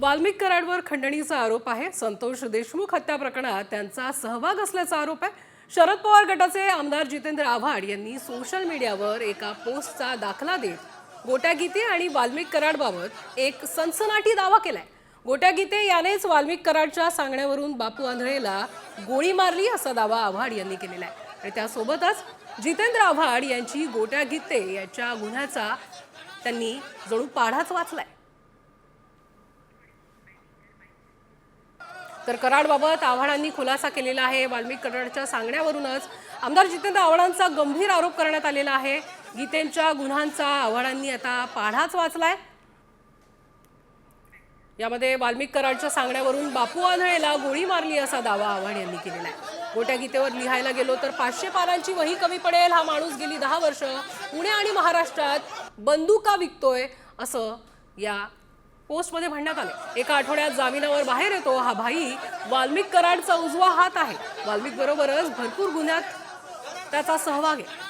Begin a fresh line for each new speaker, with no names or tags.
वाल्मिक कराडवर खंडणीचा आरोप आहे। संतोष देशमुख हत्या प्रकरणात त्यांचा सहभाग असल्याचा आरोप आहे। शरद पवार गटाचे आमदार जितेंद्र आव्हाड यांनी सोशल मीडियावर एका पोस्टचा दाखला देत गोट्या गीते आणि वाल्मिक कराडबाबत एक सनसनाटी दावा केलाय। गोट्या गीते यानेच वाल्मिक कराडच्या सांगण्यावरून बापू आंधळेला गोळी मारली असा दावा आव्हाड यांनी केलेला आहे। आणि त्यासोबतच जितेंद्र आव्हाड यांची गोट्या गीते याच्या गुन्ह्याचा त्यांनी जणू पाढाच वाचलाय। तर कराडबाबत आव्हाडांनी खुलासा केलेला आहे। वाल्मिक कराडच्या सांगण्यावरूनच आमदार जितेंद्र आव्हाडांचा गंभीर आरोप करण्यात आलेला आहे। गीतेंच्या गुन्ह्यांचा आव्हाडांनी आता पाढाच वाचलाय। यामध्ये वाल्मिक कराडच्या सांगण्यावरून बापू आंधळेला गोळी मारली असा दावा आव्हाड यांनी केलेला आहे। गोट्या गीतेवर लिहायला गेलो तर 500 पानांची वही कमी पडेल। हा माणूस गेली 10 वर्ष पुणे आणि महाराष्ट्रात बंदुका विकतोय असं या पोस्टमध्ये म्हणण्यात आले। एका आठवड्यात जामिनावर बाहेर येतो हा भाई वाल्मिक कराडचा उजवा हात आहे। वाल्मिक बरोबरच भरपूर गुन्ह्यात त्याचा सहभाग आहे।